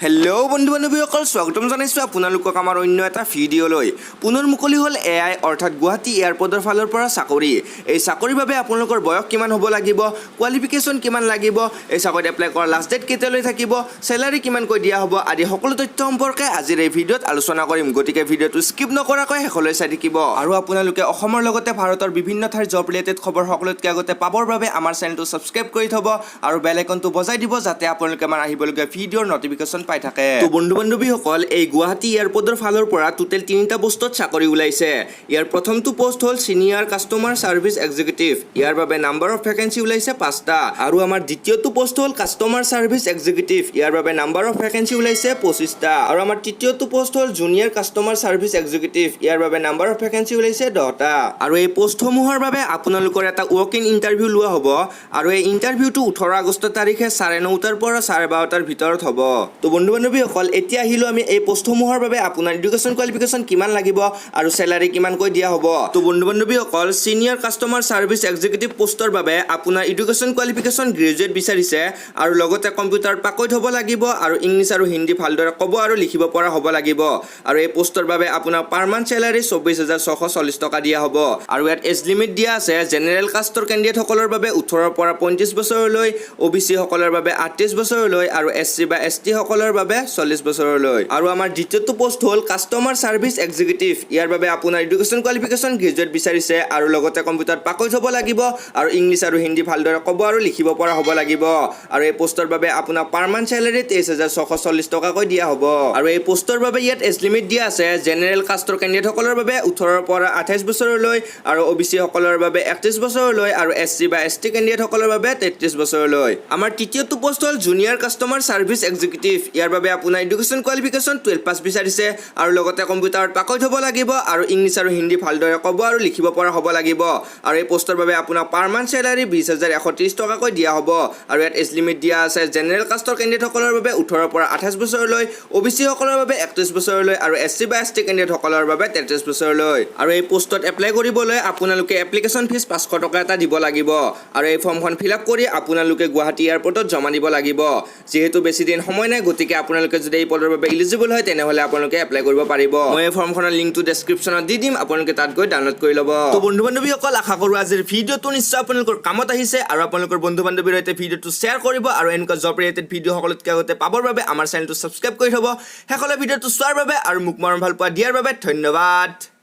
Hello' বন্ধু বান্ধৱীসকল স্বাগতম জনাইছোঁ আপোনালোকক আমাৰ অন্য এটা ভিডিঅ'লৈ পুনৰ মুকলি হ'ল এআই অৰ্থাৎ গুৱাহাটী এয়াৰপৰ্টৰ ফালৰ পৰা চাকৰি এই চাকৰিৰ বাবে আপোনালোকৰ বয়স কিমান হ'ব লাগিব কোৱালিফিকেশ্যন কিমান লাগিব এই চাকৰিত এপ্লাই কৰাৰ লাষ্ট ডেট কেতিয়ালৈ থাকিব চেলাৰী কিমানকৈ দিয়া হ'ব আদি সকলো তথ্য সম্পৰ্কে আজিৰ এই ভিডিঅ'ত আলোচনা কৰিম গতিকে ভিডিঅ'টো স্কিপ নকৰাকৈ শেষলৈ চাই থাকিব আৰু আপোনালোকে অসমৰ লগতে ভাৰতৰ বিভিন্ন ঠাইৰ জব ৰিলেটেড খবৰ সকলোতকৈ আগতে পাবৰ বাবে আমাৰ চেনেলটো ছাবস্ক্ৰাইব কৰি থ'ব আৰু বেল আইকনটো বজাই দিব যাতে আপোনালোকে আমাৰ আহিবলগীয়া ভিডিঅ'ৰ নটিফিকেশ্যন পাই থাকে তো বন্ধু বান্ধৱীসকল এই গুৱাহাটী এয়াৰপৰ্টৰ ফালৰ পৰা টোটেল 3টা পোষ্টত চাকৰি ওলাইছে ইয়াৰ প্ৰথমটো পোষ্ট হ'ল সিনিয়ৰ কাষ্টমাৰ সাৰ্ভিস এক্সিকিউটিভ ইয়াৰ বাবে নাম্বাৰ অফ ভ্যাকেন্সি ওলাইছে 5টা আৰু আমাৰ দ্বিতীয়টো পোষ্ট হ'ল কাষ্টমাৰ সাৰ্ভিস এক্সিকিউটিভ ইয়াৰ বাবে নাম্বাৰ অফ ভ্যাকেন্সি ওলাইছে 25টা আৰু আমাৰ তৃতীয়টো পোষ্ট হ'ল জুনিয়ৰ কাষ্টমাৰ সাৰ্ভিস এক্সিকিউটিভ ইয়াৰ বাবে নাম্বাৰ অফ ভ্যাকেন্সি ওলাইছে 10টা আৰু এই পোষ্টসমূহৰ বাবে আপোনালোকৰ এটা ৱক ইন ইন্টাৰভিউ লোৱা হ'ব আৰু এই ইন্টাৰভিউটো 18 আগষ্ট তাৰিখে 9:30টাৰ পৰা 12:30টাৰ ভিতৰত হ'ব তো বন্ধু বান্ধৱীসকল এতিয়া আহিলো আমি এই পোষ্টসমূহৰ বাবে আপোনাৰ এডুকেশ্যন কোৱালিফিকেশ্যন কিমান লাগিব আৰু চেলাৰী কিমানকৈ দিয়া হ'ব তো বন্ধু বান্ধৱীসকল সিনিয়ৰ কাষ্টমাৰ সাৰ্ভিস এক্সিকিউটিভ পোষ্টৰ বাবে আপোনাৰ এডুকেশ্যন কোৱালিফিকেশ্যন গ্ৰেজুৱেট বিচাৰিছে আৰু লগতে কম্পিউটাৰ পাকৈত হ'ব লাগিব আৰু ইংলিছ আৰু হিন্দী ভালদৰে ক'ব আৰু লিখিব পৰা হ'ব লাগিব আৰু এই পোষ্টৰ বাবে আপোনাৰ পাৰ মান্থ চেলাৰী 24640 টকা দিয়া হ'ব আৰু ইয়াত এজ লিমিট দিয়া আছে জেনেৰেল কাষ্টৰ কেণ্ডিডেটসকলৰ বাবে 18 পৰা 35 বছৰলৈ OBC সকলৰ বাবে 38 বছৰলৈ আৰু SC বা ST সকলৰ বাবে 40 বছৰলৈ আৰু আমাৰ দ্বিতীয়টো পোষ্ট হ'ল কাষ্টমাৰ সাৰ্ভিস এক্সিকিউটিভ ইয়াৰ বাবে আপোনাৰ এডুকেশ্যন কোৱালিফিকেশ্যন গ্ৰেজুৱেট বিচাৰিছে আৰু লগতে কম্পিউটাৰ পাকৈত হ'ব লাগিব আৰু ইংলিছ আৰু হিন্দী ভালদৰে ক'ব আৰু লিখিব পৰা হ'ব লাগিব আৰু এই পোষ্টৰ বাবে আপোনাৰ পাৰ মান্থ চেলাৰী 23640 টকাকৈ দিয়া হ'ব আৰু এই পোষ্টৰ বাবে ইয়াত এজ লিমিট দিয়া আছে জেনেৰেল কাষ্টৰ কেণ্ডিডেটসকলৰ বাবে 18 পৰা 28 বছৰলৈ আৰু OBC সকলৰ বাবে 31 বছৰলৈ আৰু SC বা ST কেণ্ডিডেটসকলৰ বাবে 33 বছৰলৈ আমাৰ তৃতীয়টো পোষ্ট হ'ল জুনিয়ৰ কাষ্টমাৰ সাৰ্ভিস এক্সিকিউটিভ ইয়াৰ বাবে আপোনাৰ এডুকেশ্যন কোৱালিফিকেশ্যন 12 পাছ বিচাৰিছে আৰু লগতে কম্পিউটাৰত পাকৈত হ'ব লাগিব আৰু ইংলিছ আৰু হিন্দী ভালদৰে ক'ব আৰু লিখিব পৰা হ'ব লাগিব আৰু এই পোষ্টৰ বাবে আপোনাৰ পাৰ মান্থ চেলাৰী 20130 টকাকৈ দিয়া হ'ব আৰু ইয়াত এজ লিমিট দিয়া আছে জেনেৰেল কাষ্টৰ কেণ্ডিডেটসকলৰ বাবে 18 পৰা 28 বছৰলৈ OBC সকলৰ বাবে 31 বছৰলৈ আৰু SC বা ST কেণ্ডিডেটসকলৰ বাবে 33 বছৰলৈ আৰু এই পোষ্টত এপ্লাই কৰিবলৈ আপোনালোকে এপ্লিকেশ্যন ফিজ 500 টকা এটা দিব লাগিব আৰু এই ফৰ্মখন ফিল আপ কৰি আপোনালোকে গুৱাহাটী এয়াৰপৰ্টত জমা দিব লাগিব যেহেতু বেছি দিন সময় নাই গতিকে আপোনালোকে যদি এই পদৰ বাবে এলিজিবল হয় তেনেহলে আপোনালোকে এপ্লাই কৰিব পাৰিব মই এই ফৰ্মখনৰ লিংকটো ডেসক্ৰিপচনত দি দিম আপোনালোকে তাত গৈ ডাউনলোড কৰি ল'ব তো বন্ধু বান্ধৱীসকল আশা কৰোঁ আজিৰ ভিডিঅ'টো নিশ্চয় আপোনালোকৰ কামত আহিছে আৰু আপোনালোকৰ বন্ধু বান্ধৱীৰ সৈতে ভিডিঅ'টো শ্বেয়াৰ কৰিব আৰু এনেকুৱা জব ৰিলেটেড ভিডিঅ' সকলোতকৈ আগতে পাবৰ বাবে আমাৰ চেনেলটো ছাবস্ক্ৰাইব কৰি থ'ব শেষলৈ ভিডিঅ'টো চোৱাৰ বাবে আৰু মোক মৰম ভাল পোৱা দিয়াৰ বাবে ধন্যবাদ।